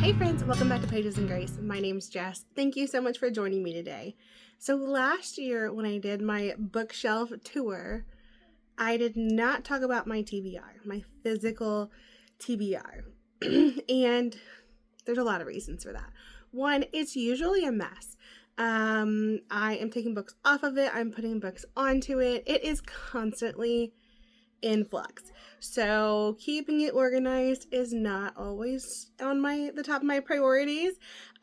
Hey friends, welcome back to Pages and Grace. My name's Jess. Thank you so much for joining me today. So last year when I did my bookshelf tour, I did not talk about my TBR, my physical TBR. And there's a lot of reasons for that. One, it's usually a mess. I am taking books off of it. I'm putting books onto it. It is constantly in flux. So keeping it organized is not always on the top of my priorities.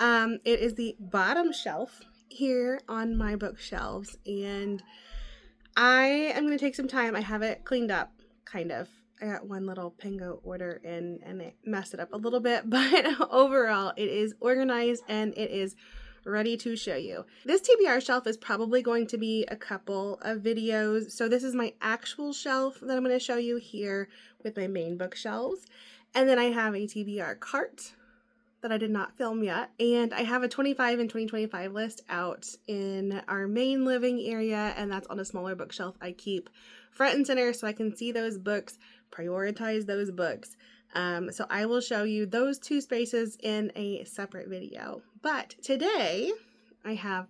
It is the bottom shelf here on my bookshelves, and I am going to take some time. I have it cleaned up, kind of. I got one little Pingo order in and it messed it up a little bit, but overall it is organized and it is ready to show you. This TBR shelf is probably going to be a couple of videos. So this is my actual shelf that I'm going to show you here with my main bookshelves. And then I have a TBR cart that I did not film yet. And I have a 25 and 2025 list out in our main living area, and that's on a smaller bookshelf I keep front and center so I can see those books, prioritize those books. So I will show you those two spaces in a separate video. But today I have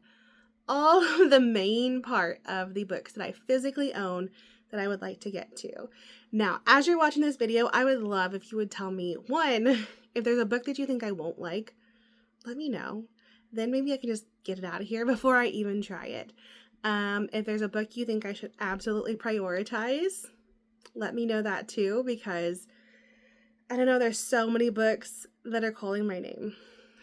all of the main part of the books that I physically own that I would like to get to. Now, as you're watching this video, I would love if you would tell me, one, if there's a book that you think I won't like, let me know. Then maybe I can just get it out of here before I even try it. If there's a book you think I should absolutely prioritize, let me know that too, because I don't know, there's so many books that are calling my name.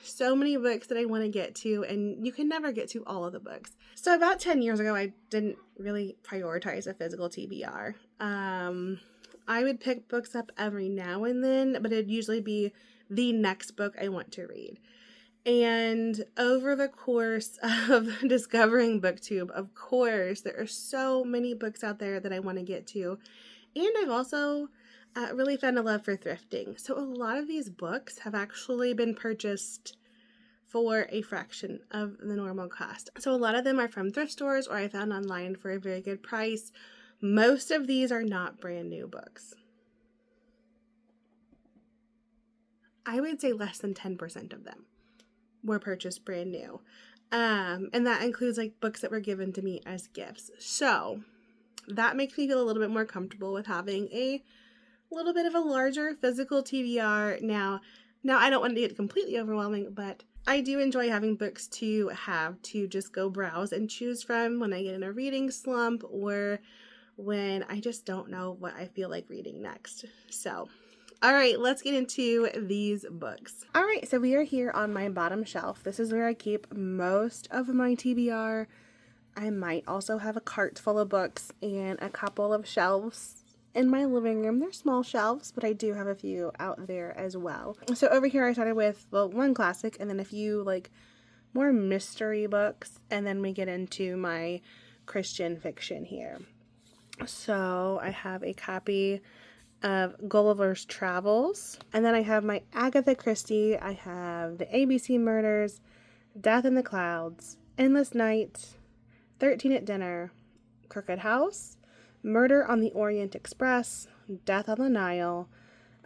So many books that I want to get to, and you can never get to all of the books. So about 10 years ago, I didn't really prioritize a physical TBR. I would pick books up every now and then, but it'd usually be the next book I want to read. And over the course of discovering BookTube, of course, there are so many books out there that I want to get to. And I've also really found a love for thrifting. So a lot of these books have actually been purchased for a fraction of the normal cost. So a lot of them are from thrift stores or I found online for a very good price. Most of these are not brand new books. I would say less than 10% of them were purchased brand new. And that includes like books that were given to me as gifts. So that makes me feel a little bit more comfortable with having a little bit of a larger physical TBR. Now I don't want to get completely overwhelming, but I do enjoy having books to have to just go browse and choose from when I get in a reading slump or when I just don't know what I feel like reading next. So, all right, let's get into these books. All right, so we are here on my bottom shelf. This is where I keep most of my TBR. I might also have a cart full of books and a couple of shelves in my living room. They're small shelves, but I do have a few out there as well. So over here I started with, well, one classic and then a few like more mystery books, and then we get into my Christian fiction here. So I have a copy of Gulliver's Travels, and then I have my Agatha Christie. I have the ABC Murders, Death in the Clouds, Endless Night, 13 at Dinner, Crooked House, Murder on the Orient Express, Death on the Nile,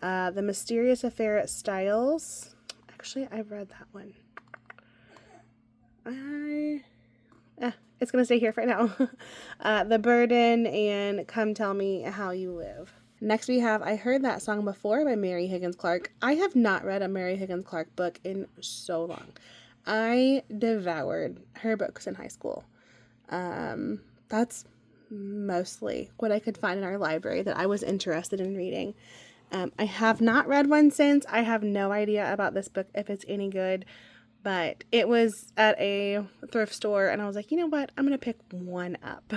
The Mysterious Affair at Styles. Actually, I've read that one. It's going to stay here for now. The Burden, and Come Tell Me How You Live. Next we have I Heard That Song Before by Mary Higgins Clark. I have not read a Mary Higgins Clark book in so long. I devoured her books in high school. That's mostly what I could find in our library that I was interested in reading. I have not read one since. I have no idea about this book, if it's any good. But it was at a thrift store, and I was like, you know what? I'm going to pick one up.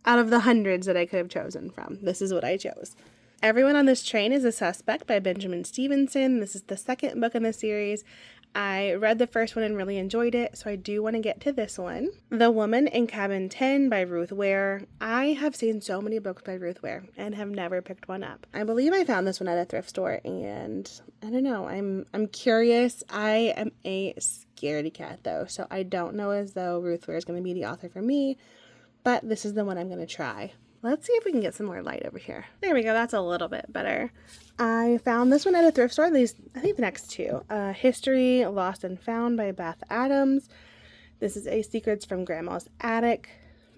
Out of the hundreds that I could have chosen from, this is what I chose. Everyone on This Train is a Suspect by Benjamin Stevenson. This is the second book in the series. I read the first one and really enjoyed it, so I do want to get to this one. The Woman in Cabin 10 by Ruth Ware. I have seen so many books by Ruth Ware and have never picked one up. I believe I found this one at a thrift store, and I don't know, I'm curious. I am a scaredy cat though, so I don't know as though Ruth Ware is going to be the author for me, but this is the one I'm going to try. Let's see if we can get some more light over here. There we go. That's a little bit better. I found this one at a thrift store. I think the next two. History Lost and Found by Beth Adams. This is a Secrets from Grandma's Attic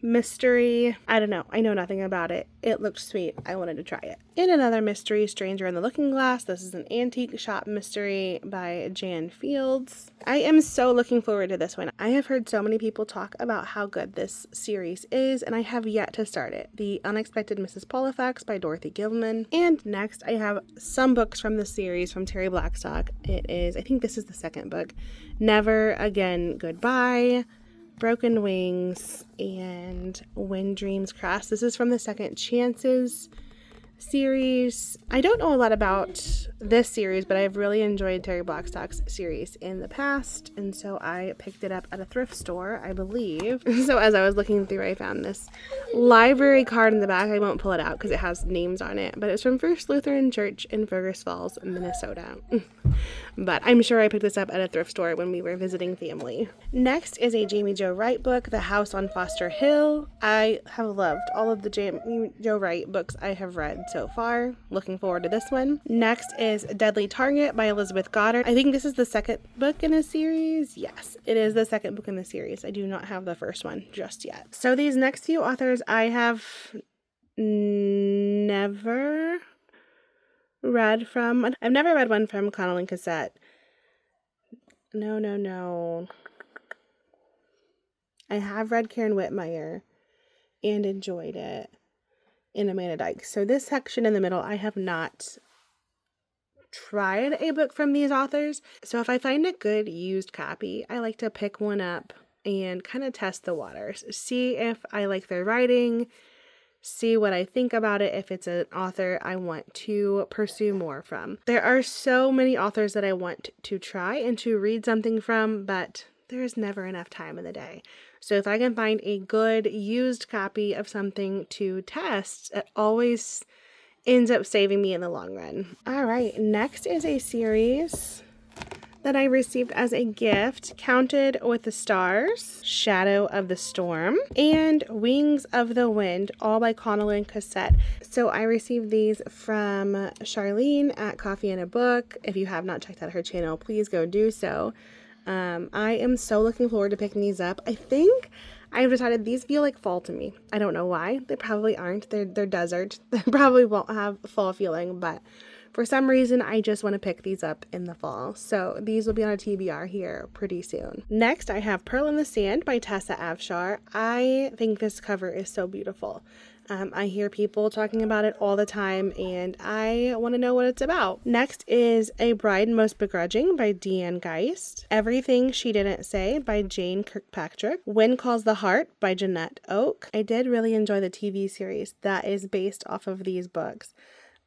mystery. I don't know. I know nothing about it. It looked sweet. I wanted to try it. In another mystery, Stranger in the Looking Glass. This is an antique shop mystery by Jan Fields. I am so looking forward to this one. I have heard so many people talk about how good this series is, and I have yet to start it. The Unexpected Mrs. Polifax by Dorothy Gilman. And next, I have some books from the series from Terry Blackstock. I think this is the second book. Never Again Goodbye, Broken Wings, and When Dreams Cross. This is from the Second Chances series. I don't know a lot about this series, but I've really enjoyed Terry Blackstock's series in the past, and so I picked it up at a thrift store, I believe. So as I was looking through, I found this library card in the back. I won't pull it out because it has names on it, but it's from First Lutheran Church in Fergus Falls, Minnesota. But I'm sure I picked this up at a thrift store when we were visiting family. Next is a Jamie Jo Wright book, The House on Foster Hill. I have loved all of the Jamie Jo Wright books I have read so far. Looking forward to this one. Next is Deadly Target by Elizabeth Goddard. I think this is the second book in a series. Yes, it is the second book in the series. I do not have the first one just yet. So these next few authors I have never read from. I've never read one from Connell and Cassette. No. I have read Karen Whitmire and enjoyed it in Amanda Dykes. So this section in the middle, I have not tried a book from these authors. So if I find a good used copy, I like to pick one up and kind of test the waters. See if I like their writing, see what I think about it, if it's an author I want to pursue more from. There are so many authors that I want to try and to read something from, but there's never enough time in the day. So if I can find a good used copy of something to test, it always ends up saving me in the long run. All right, next is a series that I received as a gift, Counted with the Stars, Shadow of the Storm, and Wings of the Wind, all by Connell and Cassette. So I received these from Charlene at Coffee and a Book. If you have not checked out her channel, please go do so. I am so looking forward to picking these up. I think I've decided these feel like fall to me. I don't know why. They probably aren't. They're desert. They probably won't have fall feeling, but for some reason, I just want to pick these up in the fall. So these will be on a TBR here pretty soon. Next, I have Pearl in the Sand by Tessa Avshar. I think this cover is so beautiful. I hear people talking about it all the time, and I want to know what it's about. Next is A Bride Most Begrudging by Deanne Geist. Everything She Didn't Say by Jane Kirkpatrick. Wind Calls the Heart by Jeanette Oak. I did really enjoy the TV series that is based off of these books.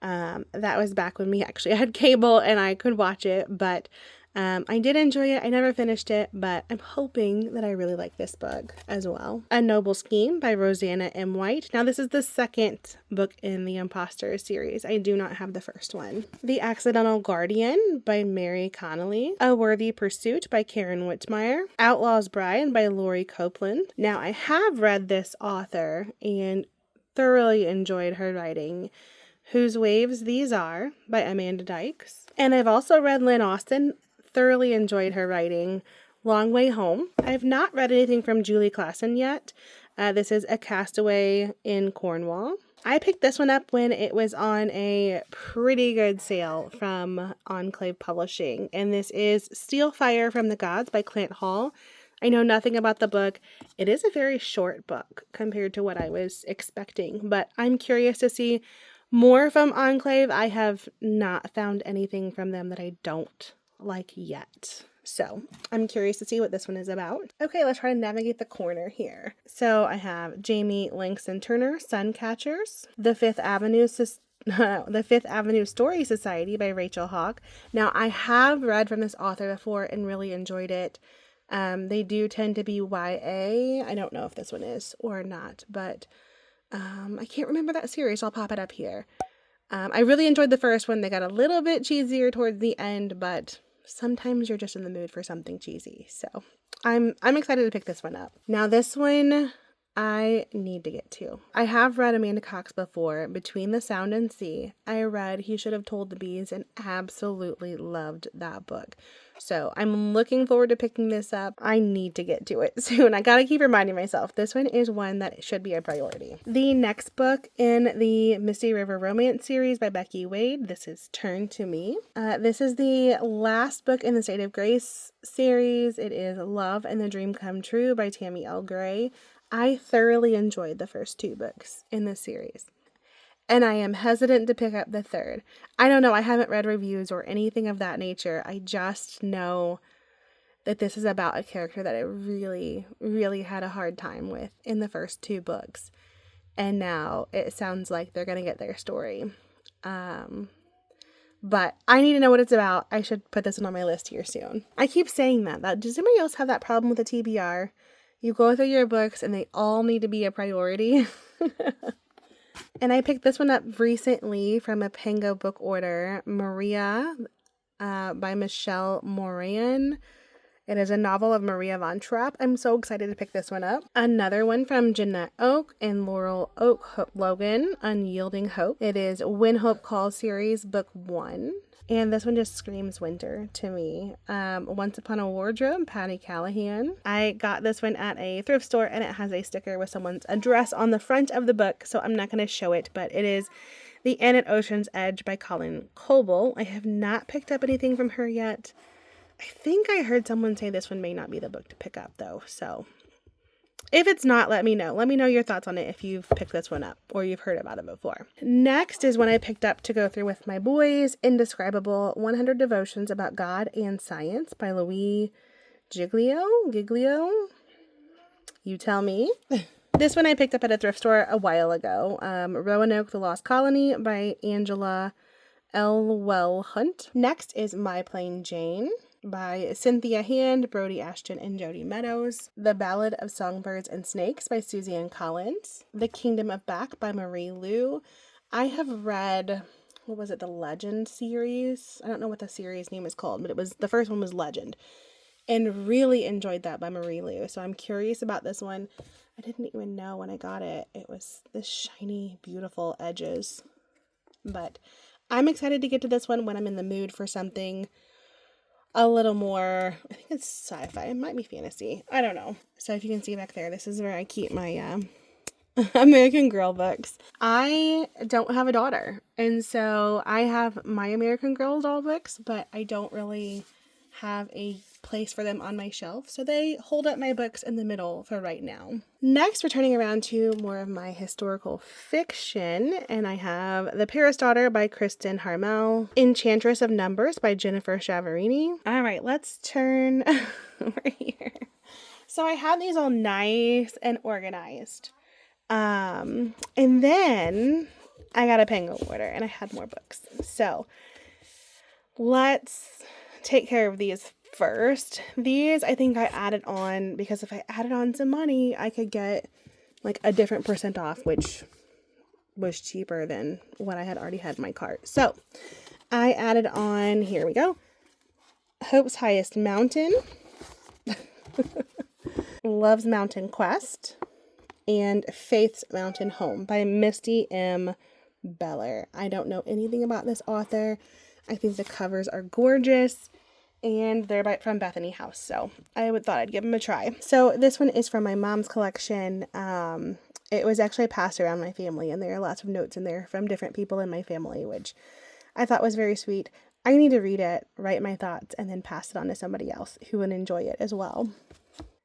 That was back when we actually had cable and I could watch it, but I did enjoy it. I never finished it, but I'm hoping that I really like this book as well. A Noble Scheme by Rosanna M. White. Now this is the second book in the Imposter series. I do not have the first one. The Accidental Guardian by Mary Connolly. A Worthy Pursuit by Karen Whitmire. Outlaw's Bride by Lori Copeland. Now I have read this author and thoroughly enjoyed her writing. Whose Waves These Are by Amanda Dykes. And I've also read Lynn Austen. Thoroughly enjoyed her writing. Long Way Home. I've not read anything from Julie Klassen yet. This is A Castaway in Cornwall. I picked this one up when it was on a pretty good sale from Enclave Publishing. And this is Steal Fire from the Gods by Clint Hall. I know nothing about the book. It is a very short book compared to what I was expecting, but I'm curious to see more from Enclave. I have not found anything from them that I don't like yet. So I'm curious to see what this one is about. Okay, let's try to navigate the corner here. So I have Jamie Langston Turner, Suncatchers, The Fifth Avenue Story Society by Rachel Hawk. Now I have read from this author before and really enjoyed it. They do tend to be YA. I don't know if this one is or not, but I can't remember that series. I'll pop it up here. I really enjoyed the first one. They got a little bit cheesier towards the end, but sometimes you're just in the mood for something cheesy. So I'm excited to pick this one up. Now this one I need to get to. I have read Amanda Cox before. Between the Sound and Sea, I read He Should Have Told the Bees and absolutely loved that book. So I'm looking forward to picking this up. I need to get to it soon. I gotta keep reminding myself. This one is one that should be a priority. The next book in the Misty River Romance series by Becky Wade. This is Turn to Me. This is the last book in the State of Grace series. It is Love and the Dream Come True by Tammy L. Gray. I thoroughly enjoyed the first 2 books in this series, and I am hesitant to pick up the third. I don't know. I haven't read reviews or anything of that nature. I just know that this is about a character that I really, really had a hard time with in the first 2 books, and now it sounds like they're going to get their story. But I need to know what it's about. I should put this one on my list here soon. I keep saying that. Does anybody else have that problem with the TBR? You go through your books and they all need to be a priority. And I picked this one up recently from a Pango book order, Maria by Michelle Moran. It is a novel of Maria von Trapp. I'm so excited to pick this one up. Another one from Jeanette Oak and Laurel Oak Logan, Unyielding Hope. It is When Hope Calls series, book 1. And this one just screams winter to me. Once Upon a Wardrobe, Patty Callahan. I got this one at a thrift store, and it has a sticker with someone's address on the front of the book, so I'm not going to show it, but it is The Inn at Ocean's Edge by Colin Coble. I have not picked up anything from her yet. I think I heard someone say this one may not be the book to pick up, though, so if it's not, let me know. Let me know your thoughts on it if you've picked this one up or you've heard about it before. Next is one I picked up to go through with my boys, Indescribable 100 Devotions About God and Science by Louise Giglio? You tell me. This one I picked up at a thrift store a while ago. Roanoke, The Lost Colony by Angela Elwell Hunt. Next is My Plain Jane by Cynthia Hand, Brody Ashton, and Jody Meadows. The Ballad of Songbirds and Snakes by Suzanne Collins. The Kingdom of Back by Marie Lu. I have read, the Legend series? I don't know what the series name is called, but the first one was Legend. And really enjoyed that by Marie Lu. So I'm curious about this one. I didn't even know when I got it. It was this shiny, beautiful edges. But I'm excited to get to this one when I'm in the mood for something a little more, I think it's sci-fi. It might be fantasy. I don't know. So if you can see back there, this is where I keep my American Girl books. I don't have a daughter. And so I have my American Girl doll books, but I don't really have a place for them on my shelf. So they hold up my books in the middle for right now. Next, we're turning around to more of my historical fiction. And I have The Paris Daughter by Kristen Harmel. Enchantress of Numbers by Jennifer Chiaverini. All right, let's turn over here. So I had these all nice and organized. And then I got a Pango order and I had more books. So let's take care of these first. These I think I added on because if I added on some money, I could get like a different % off, which was cheaper than what I had already had in my cart. So I added on, here we go, Hope's Highest Mountain, Love's Mountain Quest, and Faith's Mountain Home by Misty M. Beller. I don't know anything about this author. I think the covers are gorgeous, and they're from Bethany House, so I thought I'd give them a try. So this one is from my mom's collection. It was actually passed around my family, and there are lots of notes in there from different people in my family, which I thought was very sweet. I need to read it, write my thoughts, and then pass it on to somebody else who would enjoy it as well.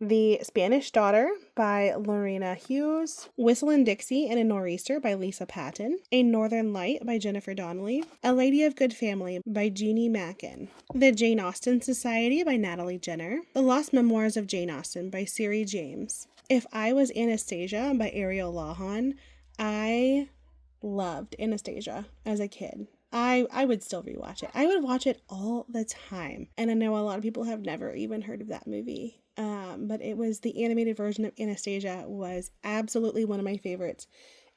The Spanish Daughter by Lorena Hughes. Whistlin' Dixie and a Nor'easter by Lisa Patton. A Northern Light by Jennifer Donnelly. A Lady of Good Family by Jeannie Mackin. The Jane Austen Society by Natalie Jenner. The Lost Memoirs of Jane Austen by Siri James. If I Was Anastasia by Ariel Lawhon. I loved Anastasia as a kid. I would still rewatch it. I would watch it all the time. And I know a lot of people have never even heard of that movie. But it was the animated version of Anastasia was absolutely one of my favorites.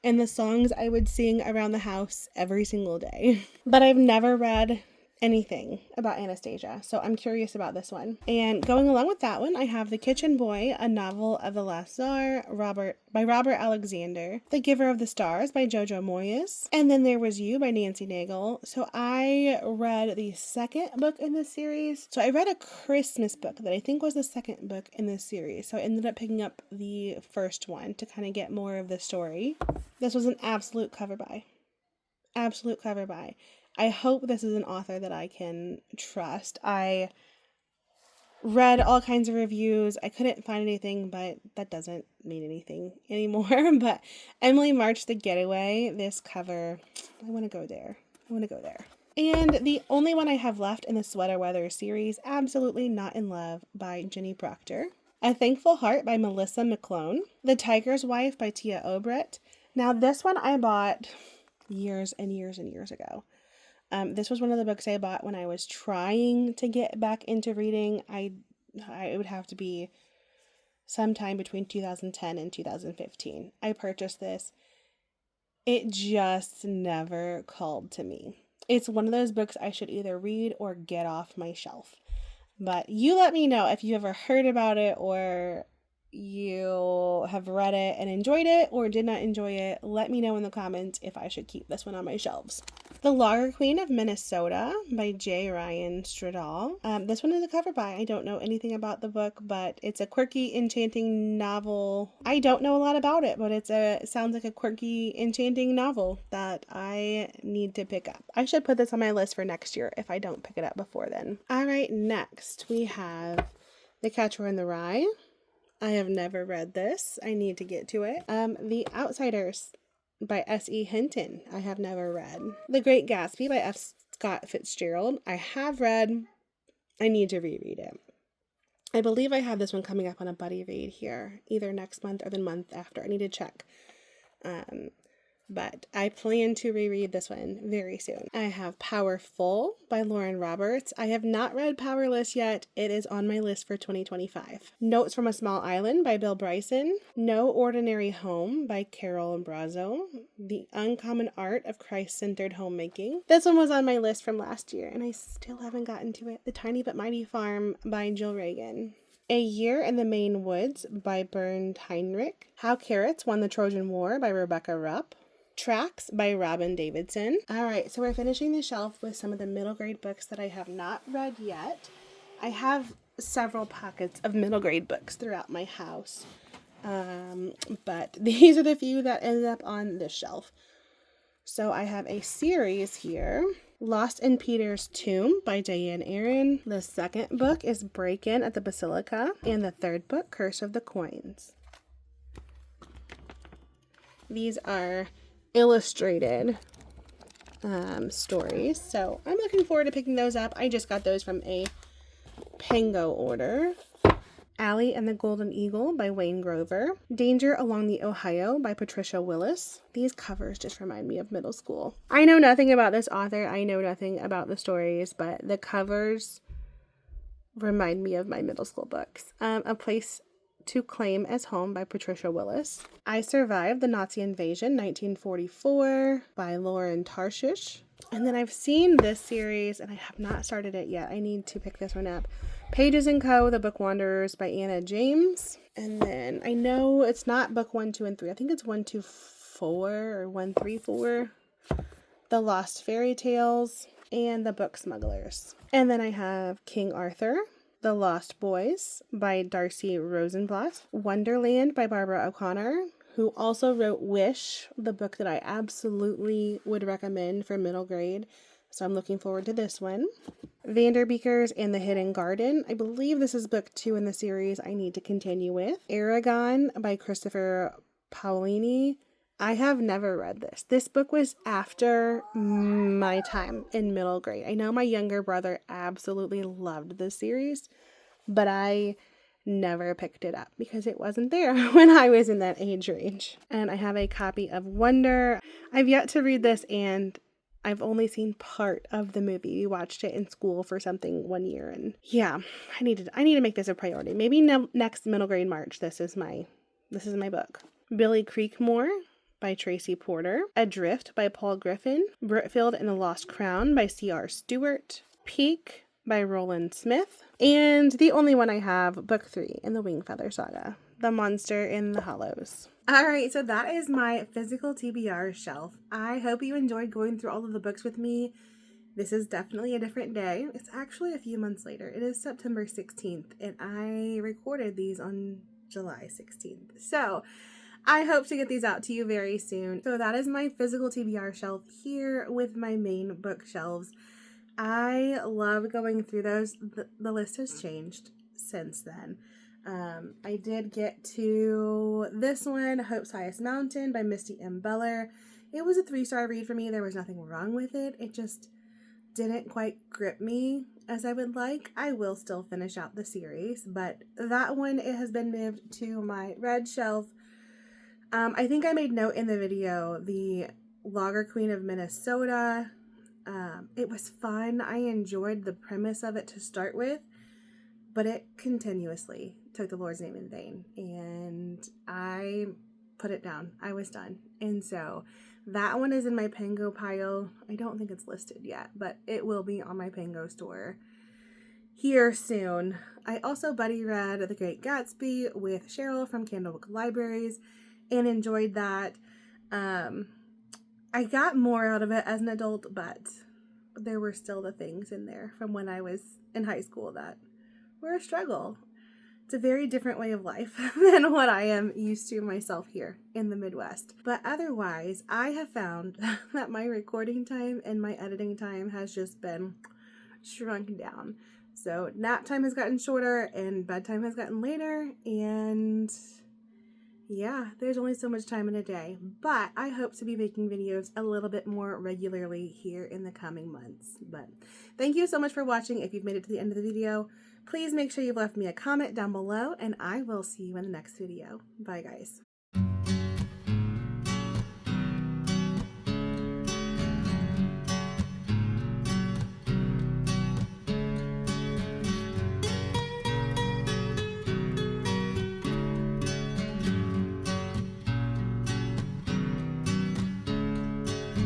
And the songs I would sing around the house every single day. But I've never read anything about Anastasia, so I'm curious about this one. And going along with that one, I have The Kitchen Boy, a novel of the last Tsar, by Robert Alexander. The Giver of the Stars by Jojo Moyes. And then There Was You by Nancy Nagel. So I read the second book in this series. So I read a Christmas book that I think was the second book in this series. So I ended up picking up the first one to kind of get more of the story. This was an absolute cover buy. Absolute cover buy. I hope this is an author that I can trust. I read all kinds of reviews. I couldn't find anything, but that doesn't mean anything anymore. But Emily March, The Getaway, this cover, I want to go there. And the only one I have left in the Sweater Weather series, Absolutely Not in Love by Jenny Proctor. A Thankful Heart by Melissa McClone. The Tiger's Wife by Tia Obrecht. Now this one I bought years and years and years ago. This was one of the books I bought when I was trying to get back into reading. It would have to be sometime between 2010 and 2015. I purchased this. It just never called to me. It's one of those books I should either read or get off my shelf. But you let me know if you ever heard about it or you have read it and enjoyed it or did not enjoy it. Let me know in the comments if I should keep this one on my shelves. The Lager Queen of Minnesota by J. Ryan Stradall. This one is a cover buy. I don't know anything about the book, but it's a quirky, enchanting novel. I don't know a lot about it, but it sounds like a quirky, enchanting novel that I need to pick up. I should put this on my list for next year if I don't pick it up before then. All right, next we have The Catcher in the Rye. I have never read this. I need to get to it. The Outsiders by S.E. Hinton. I have never read. The Great Gatsby by F. Scott Fitzgerald. I have read. I need to reread it. I believe I have this one coming up on a buddy read here, either next month or the month after. I need to check. But I plan to reread this one very soon. I have Powerful by Lauren Roberts. I have not read Powerless yet. It is on my list for 2025. Notes from a Small Island by Bill Bryson. No Ordinary Home by Carol Ambrazo. The Uncommon Art of Christ-Centered Homemaking. This one was on my list from last year, and I still haven't gotten to it. The Tiny But Mighty Farm by Jill Reagan. A Year in the Maine Woods by Bernd Heinrich. How Carrots Won the Trojan War by Rebecca Rupp. Tracks by Robin Davidson. Alright, so we're finishing the shelf with some of the middle grade books that I have not read yet. I have several pockets of middle grade books throughout my house. But these are the few that ended up on this shelf. So I have a series here. Lost in Peter's Tomb by Diane Aaron. The second book is Break-In at the Basilica. And the third book, Curse of the Coins. These are illustrated stories, so I'm looking forward to picking those up. I just got those from a Pango order. Allie and the Golden Eagle by Wayne Grover. Danger Along the Ohio by Patricia Willis. These covers just remind me of middle school. I know nothing about this author. I know nothing about the stories, but the covers remind me of my middle school books. A Place to Claim as Home by Patricia Willis. I Survived the Nazi Invasion, 1944 by Lauren Tarshish. And then I've seen this series and I have not started it yet. I need to pick this one up. Pages & Co., The Book Wanderers by Anna James. And then I know it's not book 1, 2, and 3. I think it's 1, 2, 4 or 1, 3, 4. The Lost Fairy Tales and The Book Smugglers. And then I have King Arthur. The Lost Boys by Darcy Rosenblatt. Wonderland by Barbara O'Connor, who also wrote Wish, the book that I absolutely would recommend for middle grade. So I'm looking forward to this one. Vanderbeekers and the Hidden Garden. I believe this is book 2 in the series I need to continue with. Aragon by Christopher Paolini. I have never read this. This book was after my time in middle grade. I know my younger brother absolutely loved this series, but I never picked it up because it wasn't there when I was in that age range. And I have a copy of Wonder. I've yet to read this and I've only seen part of the movie. We watched it in school for something one year, and yeah, I need to make this a priority. Maybe next middle grade March. This is my book. Billy Creekmore by Tracy Porter. Adrift by Paul Griffin. Britfield and the Lost Crown by C.R. Stewart. Peak by Roland Smith. And the only one I have, book 3 in the Wingfeather Saga, The Monster in the Hollows. Alright, so that is my physical TBR shelf. I hope you enjoyed going through all of the books with me. This is definitely a different day. It's actually a few months later. It is September 16th, and I recorded these on July 16th. So I hope to get these out to you very soon. So that is my physical TBR shelf here with my main bookshelves. I love going through those. The list has changed since then. I did get to this one, Hope's Highest Mountain by Misty M. Beller. It was a 3-star read for me. There was nothing wrong with it. It just didn't quite grip me as I would like. I will still finish out the series, but that one, it has been moved to my red shelf. I think I made note in the video, the Logger Queen of Minnesota. It was fun. I enjoyed the premise of it to start with, but it continuously took the Lord's name in vain, and I put it down. I was done. And so that one is in my Pango pile. I don't think it's listed yet, but it will be on my Pango store here soon. I also buddy read The Great Gatsby with Cheryl from Candlebook Libraries and enjoyed that. I got more out of it as an adult, but there were still the things in there from when I was in high school that were a struggle. It's a very different way of life than what I am used to myself here in the Midwest. But otherwise, I have found that my recording time and my editing time has just been shrunk down. So nap time has gotten shorter and bedtime has gotten later, and yeah, there's only so much time in a day. But I hope to be making videos a little bit more regularly here in the coming months. But thank you so much for watching. If you've made it to the end of the video, please make sure you've left me a comment down below, and I will see you in the next video. Bye, guys.